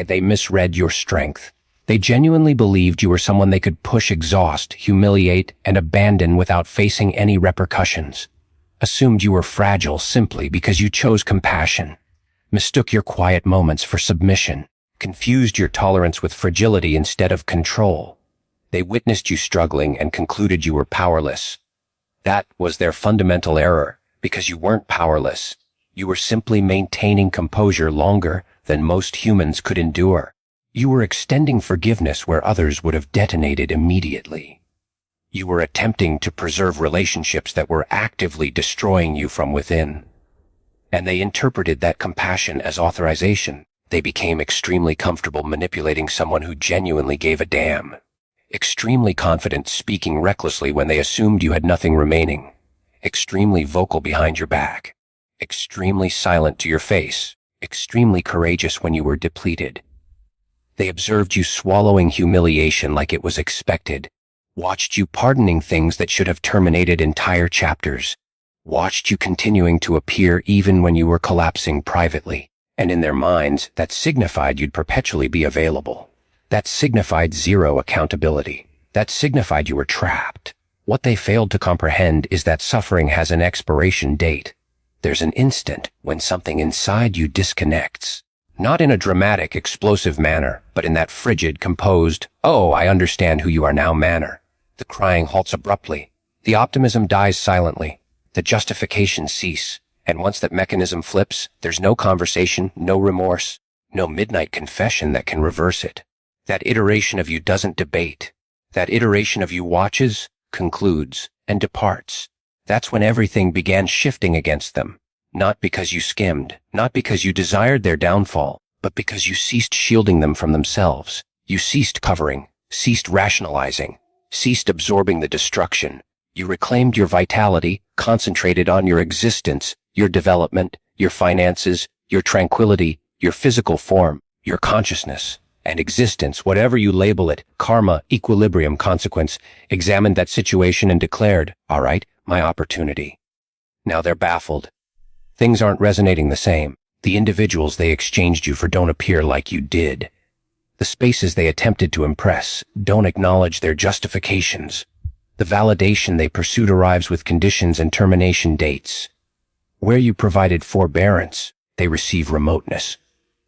They misread your strength. They genuinely believed you were someone they could push, exhaust, humiliate, and abandon without facing any repercussions. Assumed you were fragile simply because you chose compassion. Mistook your quiet moments for submission. Confused your tolerance with fragility instead of control. They witnessed you struggling and concluded you were powerless. That was their fundamental error, because you weren't powerless. You were simply maintaining composure longer than most humans could endure. You were extending forgiveness where others would have detonated immediately. You were attempting to preserve relationships that were actively destroying you from within. And they interpreted that compassion as authorization. They became extremely comfortable manipulating someone who genuinely gave a damn. Extremely confident, speaking recklessly when they assumed you had nothing remaining. Extremely vocal behind your back. Extremely silent to your face. Extremely courageous when you were depleted. They observed you swallowing humiliation like it was expected. Watched you pardoning things that should have terminated entire chapters. Watched you continuing to appear even when you were collapsing privately. And in their minds, that signified you'd perpetually be available. That signified zero accountability. That signified you were trapped. What they failed to comprehend is that suffering has an expiration date. There's an instant when something inside you disconnects. Not in a dramatic, explosive manner, but in that frigid, composed, "Oh, I understand who you are now" manner. The crying halts abruptly. The optimism dies silently. The justifications cease. And once that mechanism flips, there's no conversation, no remorse, no midnight confession that can reverse it. That iteration of you doesn't debate. That iteration of you watches, concludes, and departs. That's when everything began shifting against them. Not because you skimmed, not because you desired their downfall, but because you ceased shielding them from themselves. You ceased covering, ceased rationalizing, ceased absorbing the destruction. You reclaimed your vitality, concentrated on your existence, your development, your finances, your tranquility, your physical form, your consciousness, and existence, whatever you label it, karma, equilibrium, consequence, examined that situation and declared, "All right, my opportunity." Now they're baffled. Things aren't resonating the same. The individuals they exchanged you for don't appear like you did. The spaces they attempted to impress don't acknowledge their justifications. The validation they pursued arrives with conditions and termination dates. Where you provided forbearance, they receive remoteness.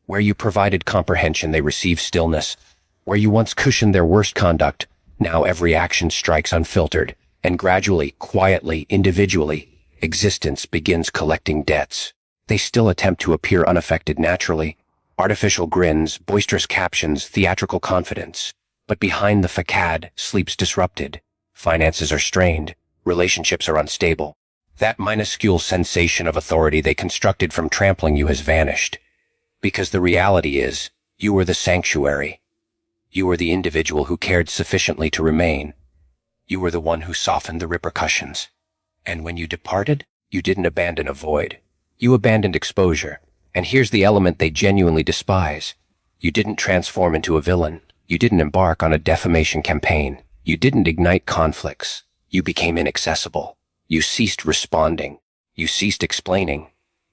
Where you provided comprehension, they receive stillness. Where you once cushioned their worst conduct, now every action strikes unfiltered, and gradually, quietly, individually, existence begins collecting debts. They still attempt to appear unaffected naturally. Artificial grins, boisterous captions, theatrical confidence. But behind the facade, sleep's disrupted. Finances are strained. Relationships are unstable. That minuscule sensation of authority they constructed from trampling you has vanished. Because the reality is, you were the sanctuary. You were the individual who cared sufficiently to remain. You were the one who softened the repercussions. And when you departed, you didn't abandon a void. You abandoned exposure. And here's the element they genuinely despise. You didn't transform into a villain. You didn't embark on a defamation campaign. You didn't ignite conflicts. You became inaccessible. You ceased responding. You ceased explaining.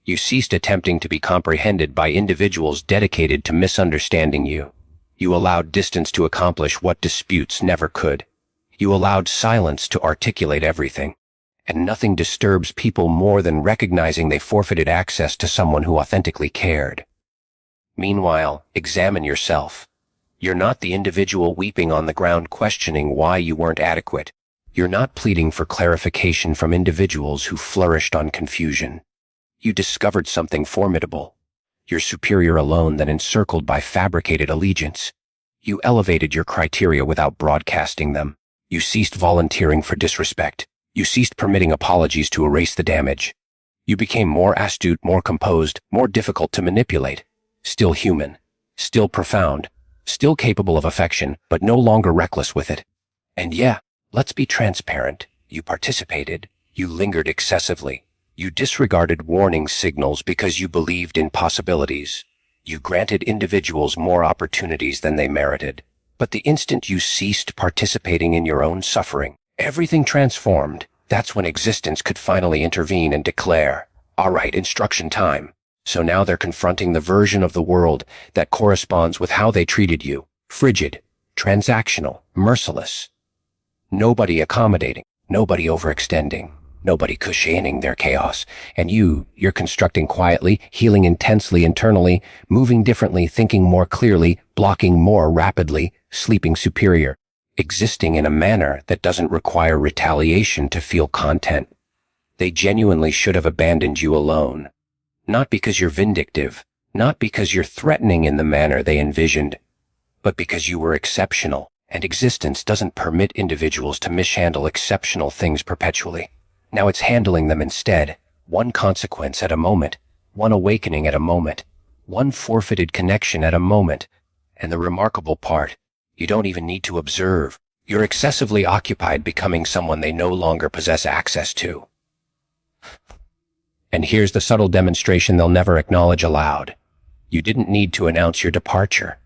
You ceased attempting to be comprehended by individuals dedicated to misunderstanding you. You allowed distance to accomplish what disputes never could. You allowed silence to articulate everything. And nothing disturbs people more than recognizing they forfeited access to someone who authentically cared. Meanwhile, examine yourself. You're not the individual weeping on the ground questioning why you weren't adequate. You're not pleading for clarification from individuals who flourished on confusion. You discovered something formidable. You're superior alone than encircled by fabricated allegiance. You elevated your criteria without broadcasting them. You ceased volunteering for disrespect. You ceased permitting apologies to erase the damage. You became more astute, more composed, more difficult to manipulate. Still human. Still profound. Still capable of affection, but no longer reckless with it. And yeah, let's be transparent. You participated. You lingered excessively. You disregarded warning signals because you believed in possibilities. You granted individuals more opportunities than they merited. But the instant you ceased participating in your own suffering, everything transformed. That's when existence could finally intervene and declare, "All right, instruction time. So now they're confronting the version of the world that corresponds with how they treated you. Frigid, transactional, merciless. Nobody accommodating, nobody overextending, nobody cushioning their chaos. And you're constructing quietly, healing intensely internally, moving differently, thinking more clearly, blocking more rapidly, sleeping superior, existing in a manner that doesn't require retaliation to feel content. They genuinely should have abandoned you alone. Not because you're vindictive, not because you're threatening in the manner they envisioned, but because you were exceptional, and existence doesn't permit individuals to mishandle exceptional things perpetually. Now it's handling them instead, one consequence at a moment, one awakening at a moment, one forfeited connection at a moment. And the remarkable part, you don't even need to observe. You're excessively occupied becoming someone they no longer possess access to. And here's the subtle demonstration they'll never acknowledge aloud. You didn't need to announce your departure.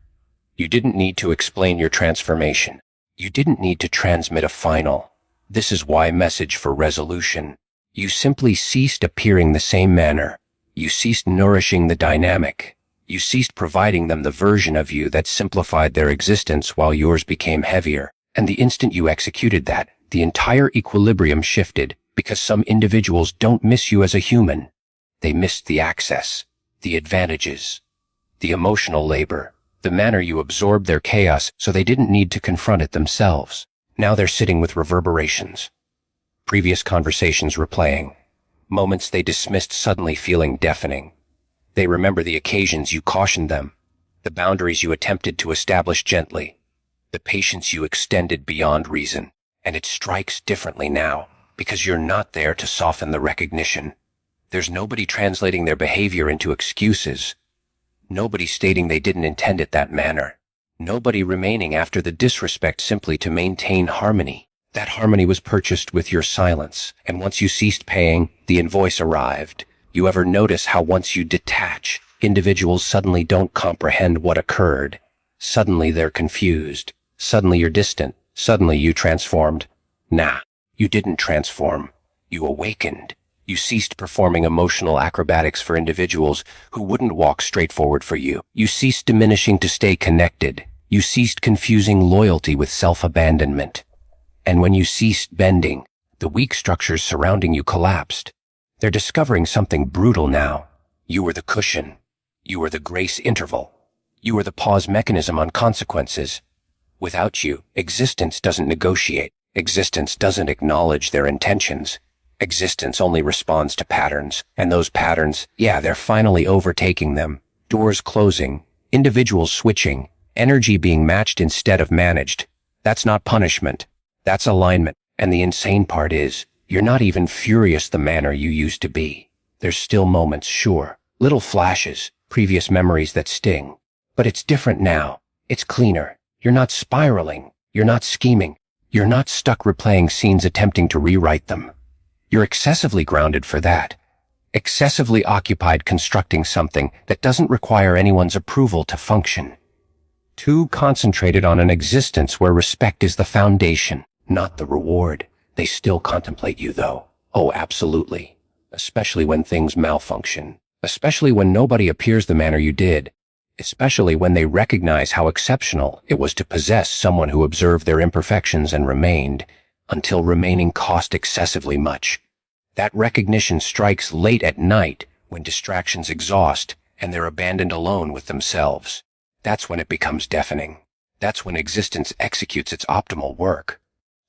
You didn't need to explain your transformation. You didn't need to transmit a final. This is why message for resolution. You simply ceased appearing the same manner. You ceased nourishing the dynamic. You ceased providing them the version of you that simplified their existence while yours became heavier. And the instant you executed that, the entire equilibrium shifted, because some individuals don't miss you as a human. They missed the access, the advantages, the emotional labor, the manner you absorbed their chaos so they didn't need to confront it themselves. Now they're sitting with reverberations. Previous conversations replaying. Moments they dismissed suddenly feeling deafening. They remember the occasions you cautioned them, the boundaries you attempted to establish gently, the patience you extended beyond reason. And it strikes differently now, because you're not there to soften the recognition. There's nobody translating their behavior into excuses. Nobody stating they didn't intend it that manner. Nobody remaining after the disrespect simply to maintain harmony. That harmony was purchased with your silence, and once you ceased paying, the invoice arrived. You ever notice how once you detach, individuals suddenly don't comprehend what occurred? Suddenly they're confused. Suddenly you're distant. Suddenly you transformed. Nah, you didn't transform. You awakened. You ceased performing emotional acrobatics for individuals who wouldn't walk straight forward for you. You ceased diminishing to stay connected. You ceased confusing loyalty with self-abandonment. And when you ceased bending, the weak structures surrounding you collapsed. They're discovering something brutal now. You were the cushion. You were the grace interval. You were the pause mechanism on consequences. Without you, existence doesn't negotiate. Existence doesn't acknowledge their intentions. Existence only responds to patterns, and those patterns, they're finally overtaking them. Doors closing, individuals switching, energy being matched instead of managed. That's not punishment. That's alignment. And the insane part is, you're not even furious the manner you used to be. There's still moments, sure, little flashes, previous memories that sting. But it's different now. It's cleaner. You're not spiraling. You're not scheming. You're not stuck replaying scenes attempting to rewrite them. You're excessively grounded for that. Excessively occupied constructing something that doesn't require anyone's approval to function. Too concentrated on an existence where respect is the foundation, not the reward. They still contemplate you, though. Oh, absolutely. Especially when things malfunction. Especially when nobody appears the manner you did. Especially when they recognize how exceptional it was to possess someone who observed their imperfections and remained, until remaining cost excessively much. That recognition strikes late at night when distractions exhaust and they're abandoned alone with themselves. That's when it becomes deafening. That's when existence executes its optimal work.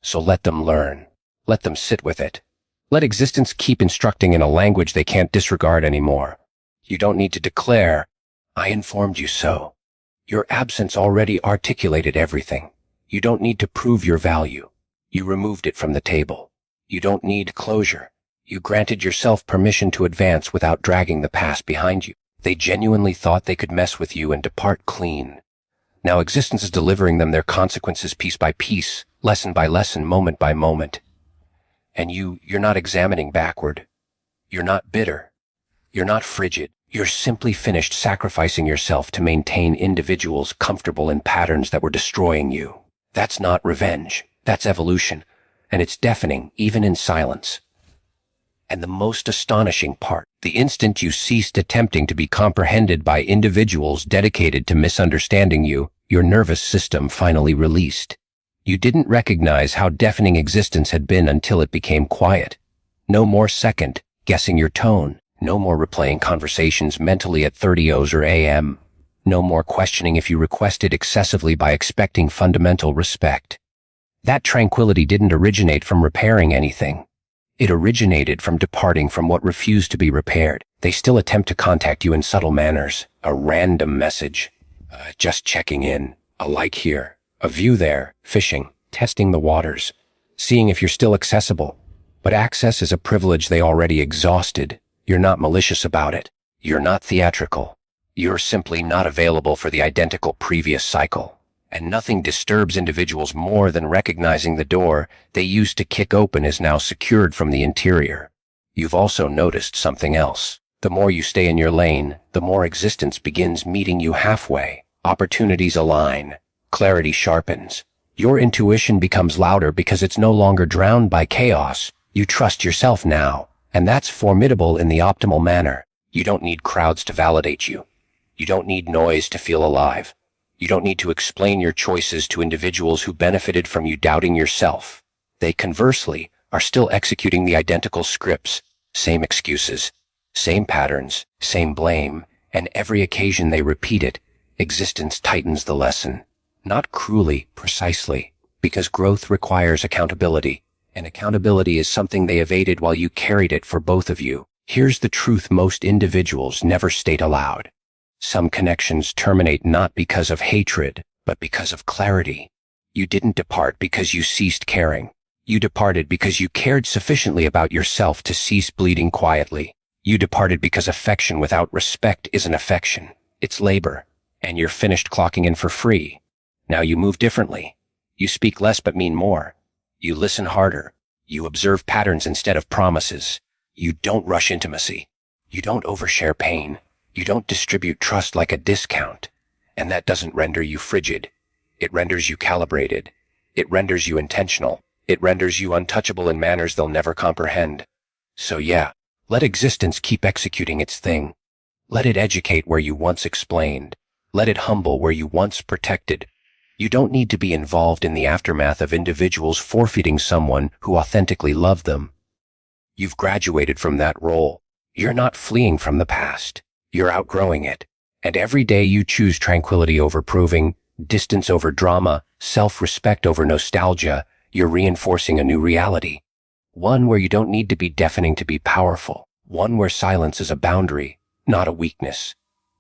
So let them learn. Let them sit with it. Let existence keep instructing in a language they can't disregard anymore. You don't need to declare, "I informed you so." Your absence already articulated everything. You don't need to prove your value. You removed it from the table. You don't need closure. You granted yourself permission to advance without dragging the past behind you. They genuinely thought they could mess with you and depart clean. Now existence is delivering them their consequences piece by piece, lesson by lesson, moment by moment. And you're not examining backward. You're not bitter. You're not frigid. You're simply finished sacrificing yourself to maintain individuals comfortable in patterns that were destroying you. That's not revenge. That's evolution. And it's deafening, even in silence. And the most astonishing part, the instant you ceased attempting to be comprehended by individuals dedicated to misunderstanding you, your nervous system finally released. You didn't recognize how deafening existence had been until it became quiet. No more second guessing your tone. No more replaying conversations mentally at 30 or a.m. No more questioning if you requested excessively by expecting fundamental respect. That tranquility didn't originate from repairing anything. It originated from departing from what refused to be repaired. They still attempt to contact you in subtle manners. A random message. Just checking in. A like here. A view there. Fishing. Testing the waters. Seeing if you're still accessible. But access is a privilege they already exhausted. You're not malicious about it. You're not theatrical. You're simply not available for the identical previous cycle. And nothing disturbs individuals more than recognizing the door they used to kick open is now secured from the interior. You've also noticed something else. The more you stay in your lane, the more existence begins meeting you halfway. Opportunities align. Clarity sharpens. Your intuition becomes louder because it's no longer drowned by chaos. You trust yourself now, and that's formidable in the optimal manner. You don't need crowds to validate you. You don't need noise to feel alive. You don't need to explain your choices to individuals who benefited from you doubting yourself. They, conversely, are still executing the identical scripts, same excuses, same patterns, same blame, and every occasion they repeat it, existence tightens the lesson. Not cruelly, precisely, because growth requires accountability, and accountability is something they evaded while you carried it for both of you. Here's the truth most individuals never state aloud. Some connections terminate not because of hatred, but because of clarity. You didn't depart because you ceased caring. You departed because you cared sufficiently about yourself to cease bleeding quietly. You departed because affection without respect isn't affection. It's labor, and you're finished clocking in for free. Now you move differently. You speak less but mean more. You listen harder. You observe patterns instead of promises. You don't rush intimacy. You don't overshare pain. You don't distribute trust like a discount, and that doesn't render you frigid. It renders you calibrated. It renders you intentional. It renders you untouchable in manners they'll never comprehend. So yeah, let existence keep executing its thing. Let it educate where you once explained. Let it humble where you once protected. You don't need to be involved in the aftermath of individuals forfeiting someone who authentically loved them. You've graduated from that role. You're not fleeing from the past. You're outgrowing it, and every day you choose tranquility over proving, distance over drama, self-respect over nostalgia, you're reinforcing a new reality. One where you don't need to be deafening to be powerful. One where silence is a boundary, not a weakness.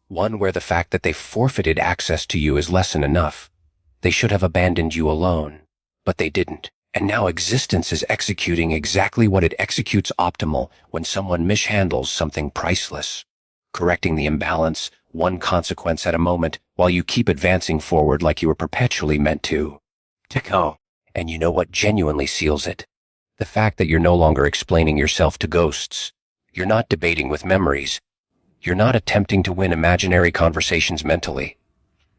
One where the fact that they forfeited access to you is lesson enough. They should have abandoned you alone, but they didn't. And now existence is executing exactly what it executes optimal when someone mishandles something priceless. Correcting the imbalance, one consequence at a moment, while you keep advancing forward like you were perpetually meant to. Go. And you know what genuinely seals it? The fact that you're no longer explaining yourself to ghosts. You're not debating with memories. You're not attempting to win imaginary conversations mentally.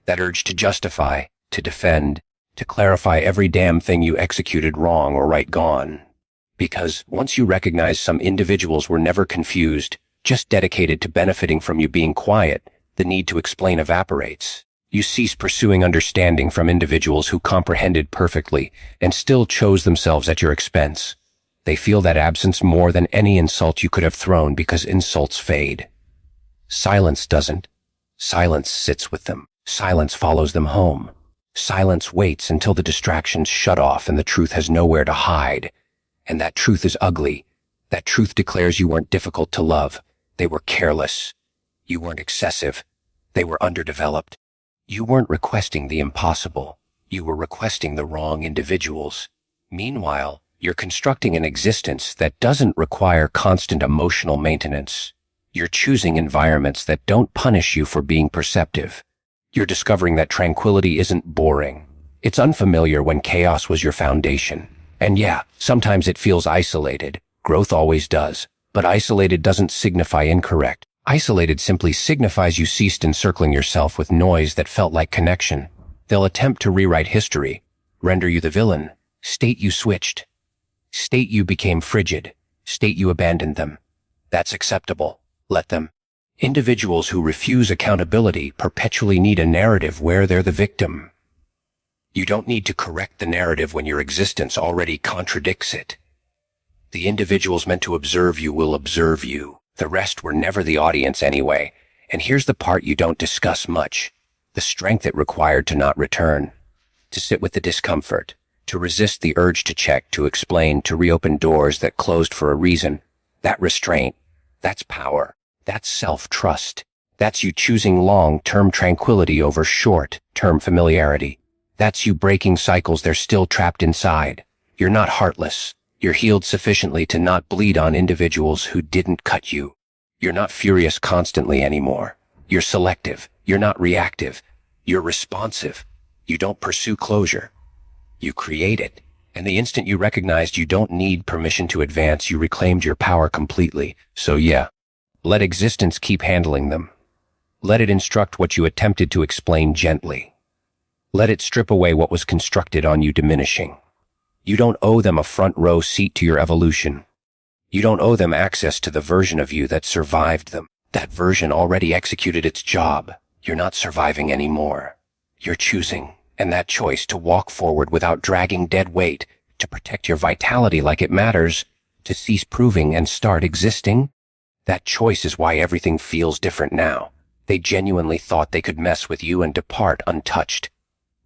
That urge to justify, to defend, to clarify every damn thing you executed wrong or right gone. Because once you recognize some individuals were never confused, just dedicated to benefiting from you being quiet, the need to explain evaporates. You cease pursuing understanding from individuals who comprehended perfectly and still chose themselves at your expense. They feel that absence more than any insult you could have thrown because insults fade. Silence doesn't. Silence sits with them. Silence follows them home. Silence waits until the distractions shut off and the truth has nowhere to hide. And that truth is ugly. That truth declares you weren't difficult to love. They were careless. You weren't excessive. They were underdeveloped. You weren't requesting the impossible. You were requesting the wrong individuals. Meanwhile, you're constructing an existence that doesn't require constant emotional maintenance. You're choosing environments that don't punish you for being perceptive. You're discovering that tranquility isn't boring. It's unfamiliar when chaos was your foundation. And yeah, sometimes it feels isolated. Growth always does. But isolated doesn't signify incorrect. Isolated simply signifies you ceased encircling yourself with noise that felt like connection. They'll attempt to rewrite history, render you the villain, state you switched, state you became frigid, State you abandoned them. That's acceptable. Let them. Individuals who refuse accountability perpetually need a narrative where they're the victim. You don't need to correct the narrative when your existence already contradicts it. The individuals meant to observe you will observe you. The rest were never the audience anyway. And here's the part you don't discuss much. The strength it required to not return. To sit with the discomfort. To resist the urge to check, to explain, to reopen doors that closed for a reason. That restraint. That's power. That's self-trust. That's you choosing long-term tranquility over short-term familiarity. That's you breaking cycles they're still trapped inside. You're not heartless. You're healed sufficiently to not bleed on individuals who didn't cut you. You're not furious constantly anymore. You're selective. You're not reactive. You're responsive. You don't pursue closure. You create it. And the instant you recognized you don't need permission to advance, you reclaimed your power completely. So yeah, let existence keep handling them. Let it instruct what you attempted to explain gently. Let it strip away what was constructed on you diminishing. You don't owe them a front row seat to your evolution. You don't owe them access to the version of you that survived them. That version already executed its job. You're not surviving anymore. You're choosing, and that choice to walk forward without dragging dead weight, to protect your vitality like it matters, to cease proving and start existing, that choice is why everything feels different now. They genuinely thought they could mess with you and depart untouched.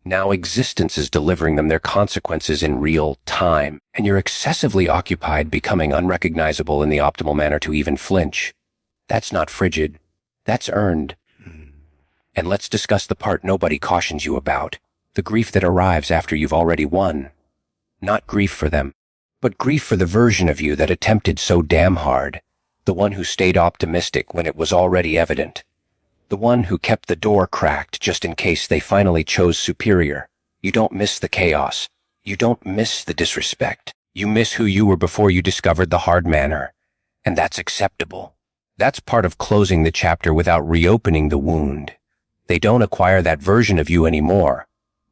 Now existence is delivering them their consequences in real time, and you're excessively occupied becoming unrecognizable in the optimal manner to even flinch. That's not frigid. That's earned. And let's discuss the part nobody cautions you about, the grief that arrives after you've already won. Not grief for them, but grief for the version of you that attempted so damn hard, the one who stayed optimistic when it was already evident. The one who kept the door cracked just in case they finally chose superior. You don't miss the chaos. You don't miss the disrespect. You miss who you were before you discovered the hard manner. And that's acceptable. That's part of closing the chapter without reopening the wound. They don't acquire that version of you anymore.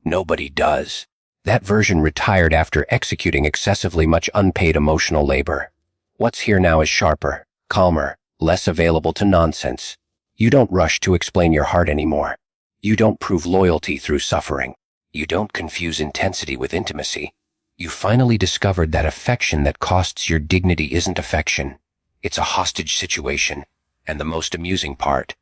Nobody does. That version retired after executing excessively much unpaid emotional labor. What's here now is sharper, calmer, less available to nonsense. You don't rush to explain your heart anymore. You don't prove loyalty through suffering. You don't confuse intensity with intimacy. You finally discovered that affection that costs your dignity isn't affection. It's a hostage situation. And the most amusing part,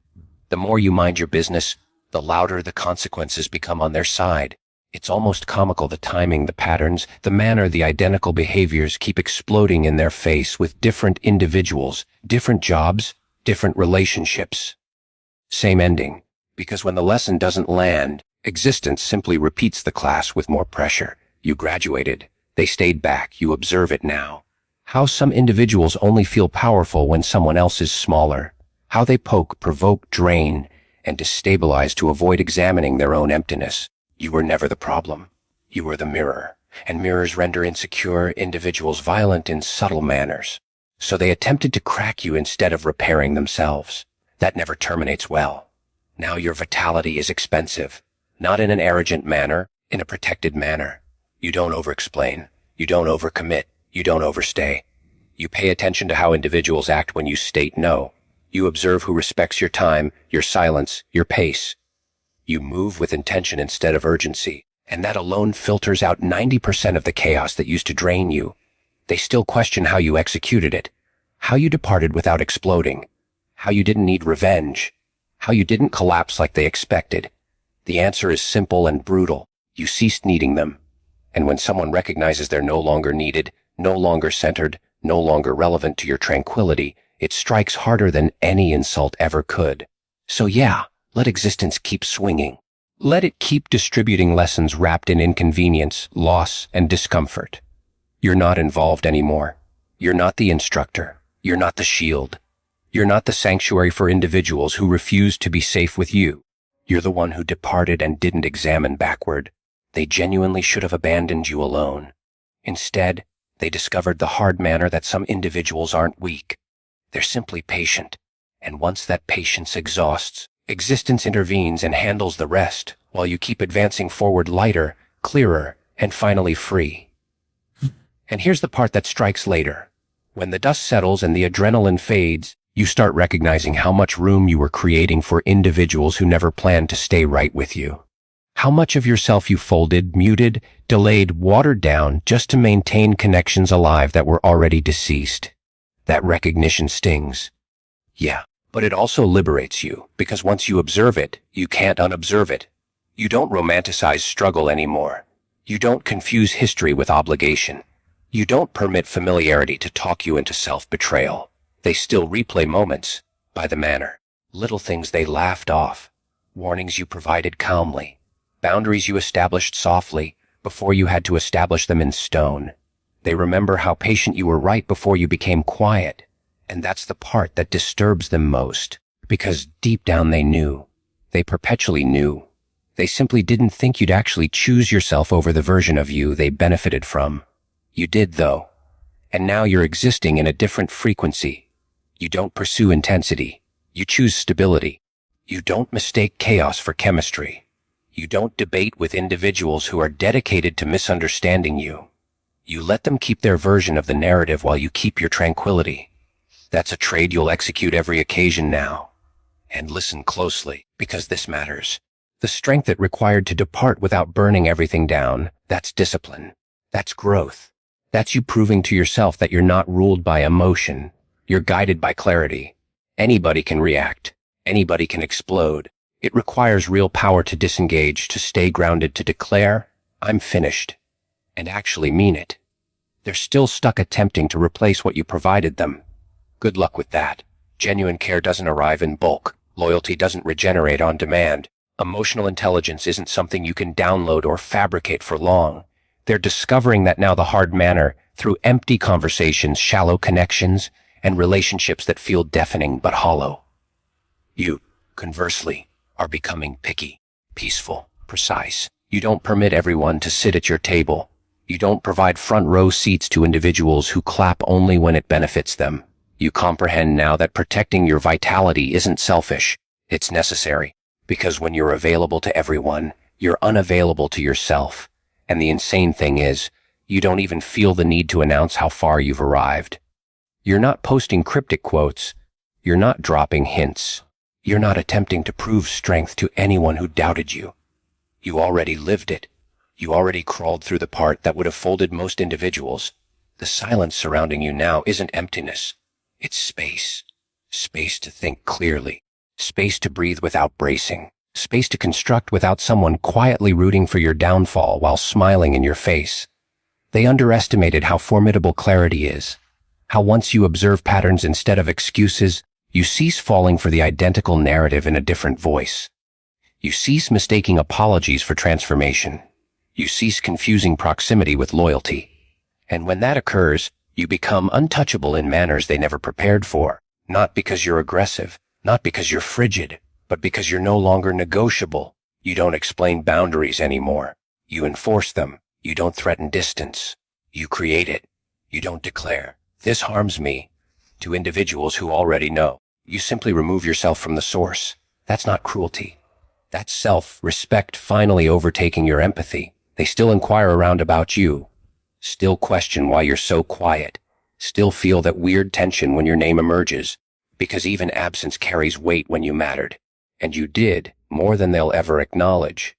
the more you mind your business, the louder the consequences become on their side. It's almost comical, the timing, the patterns, the manner the identical behaviors keep exploding in their face with different individuals, different jobs, different relationships. Same ending, because when the lesson doesn't land, existence simply repeats the class with more pressure. You graduated. They stayed back. You observe it now. How some individuals only feel powerful when someone else is smaller. How they poke, provoke, drain, and destabilize to avoid examining their own emptiness. You were never the problem. You were the mirror, and mirrors render insecure individuals violent in subtle manners. So they attempted to crack you instead of repairing themselves. That never terminates well. Now your vitality is expensive, not in an arrogant manner, in a protected manner. You don't overexplain. You don't overcommit. You don't overstay. You pay attention to how individuals act when you state no. You observe who respects your time, your silence, your pace. You move with intention instead of urgency, and that alone filters out 90% of the chaos that used to drain you. They still question how you executed it, how you departed without exploding, how you didn't need revenge, how you didn't collapse like they expected. The answer is simple and brutal. You ceased needing them. And when someone recognizes they're no longer needed, no longer centered, no longer relevant to your tranquility, it strikes harder than any insult ever could. So yeah, let existence keep swinging. Let it keep distributing lessons wrapped in inconvenience, loss, and discomfort. You're not involved anymore. You're not the instructor. You're not the shield. You're not the sanctuary for individuals who refuse to be safe with you. You're the one who departed and didn't examine backward. They genuinely should have abandoned you alone. Instead, they discovered the hard manner that some individuals aren't weak. They're simply patient. And once that patience exhausts, existence intervenes and handles the rest, while you keep advancing forward lighter, clearer, and finally free. And here's the part that strikes later. When the dust settles and the adrenaline fades, you start recognizing how much room you were creating for individuals who never planned to stay right with you. How much of yourself you folded, muted, delayed, watered down just to maintain connections alive that were already deceased. That recognition stings. Yeah, but it also liberates you, because once you observe it, you can't unobserve it. You don't romanticize struggle anymore. You don't confuse history with obligation. You don't permit familiarity to talk you into self-betrayal. They still replay moments, by the manner. Little things they laughed off. Warnings you provided calmly. Boundaries you established softly, before you had to establish them in stone. They remember how patient you were right before you became quiet. And that's the part that disturbs them most. Because deep down they knew. They perpetually knew. They simply didn't think you'd actually choose yourself over the version of you they benefited from. You did, though. And now you're existing in a different frequency. You don't pursue intensity. You choose stability. You don't mistake chaos for chemistry. You don't debate with individuals who are dedicated to misunderstanding you. You let them keep their version of the narrative while you keep your tranquility. That's a trade you'll execute every occasion now. And listen closely, because this matters. The strength it required to depart without burning everything down, that's discipline. That's growth. That's you proving to yourself that you're not ruled by emotion. You're guided by clarity. Anybody can react. Anybody can explode. It requires real power to disengage, to stay grounded, to declare, I'm finished, and actually mean it. They're still stuck attempting to replace what you provided them. Good luck with that. Genuine care doesn't arrive in bulk. Loyalty doesn't regenerate on demand. Emotional intelligence isn't something you can download or fabricate for long. They're discovering that now the hard manner, through empty conversations, shallow connections, and relationships that feel deafening but hollow. You, conversely, are becoming picky, peaceful, precise. You don't permit everyone to sit at your table. You don't provide front row seats to individuals who clap only when it benefits them. You comprehend now that protecting your vitality isn't selfish. It's necessary, because when you're available to everyone, you're unavailable to yourself. And the insane thing is, you don't even feel the need to announce how far you've arrived. You're not posting cryptic quotes. You're not dropping hints. You're not attempting to prove strength to anyone who doubted you. You already lived it. You already crawled through the part that would have folded most individuals. The silence surrounding you now isn't emptiness. It's space. Space to think clearly. Space to breathe without bracing. Space to construct without someone quietly rooting for your downfall while smiling in your face. They underestimated how formidable clarity is. How once you observe patterns instead of excuses, you cease falling for the identical narrative in a different voice. You cease mistaking apologies for transformation. You cease confusing proximity with loyalty. And when that occurs, you become untouchable in manners they never prepared for. Not because you're aggressive, not because you're frigid, but because you're no longer negotiable. You don't explain boundaries anymore. You enforce them. You don't threaten distance. You create it. You don't declare, "This harms me," to individuals who already know. You simply remove yourself from the source. That's not cruelty. That's self-respect finally overtaking your empathy. They still inquire around about you. Still question why you're so quiet. Still feel that weird tension when your name emerges. Because even absence carries weight when you mattered. And you did, more than they'll ever acknowledge.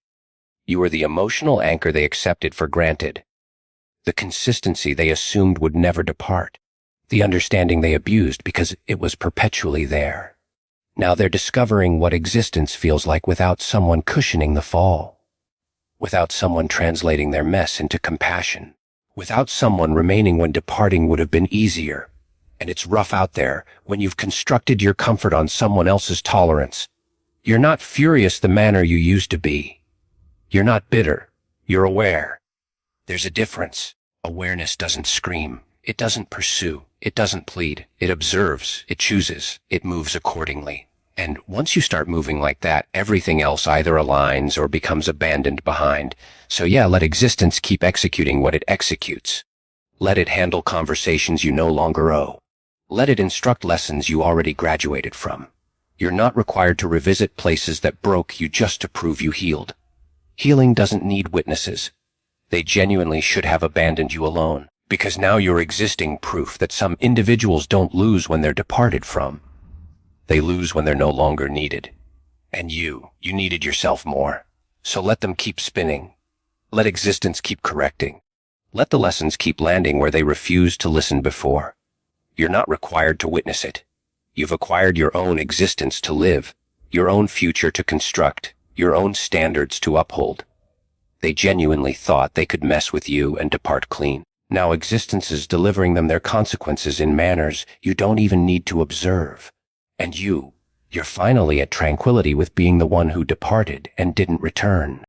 You were the emotional anchor they accepted for granted. The consistency they assumed would never depart. The understanding they abused because it was perpetually there. Now they're discovering what existence feels like without someone cushioning the fall. Without someone translating their mess into compassion. Without someone remaining when departing would have been easier. And it's rough out there when you've constructed your comfort on someone else's tolerance. You're not furious the manner you used to be. You're not bitter. You're aware. There's a difference. Awareness doesn't scream. It doesn't pursue. It doesn't plead. It observes. It chooses. It moves accordingly. And once you start moving like that, everything else either aligns or becomes abandoned behind. So yeah, let existence keep executing what it executes. Let it handle conversations you no longer owe. Let it instruct lessons you already graduated from. You're not required to revisit places that broke you just to prove you healed. Healing doesn't need witnesses. They genuinely should have abandoned you alone. Because now you're existing proof that some individuals don't lose when they're departed from. They lose when they're no longer needed. And you needed yourself more. So let them keep spinning. Let existence keep correcting. Let the lessons keep landing where they refused to listen before. You're not required to witness it. You've acquired your own existence to live, your own future to construct, your own standards to uphold. They genuinely thought they could mess with you and depart clean. Now existence is delivering them their consequences in manners you don't even need to observe. And you're finally at tranquility with being the one who departed and didn't return.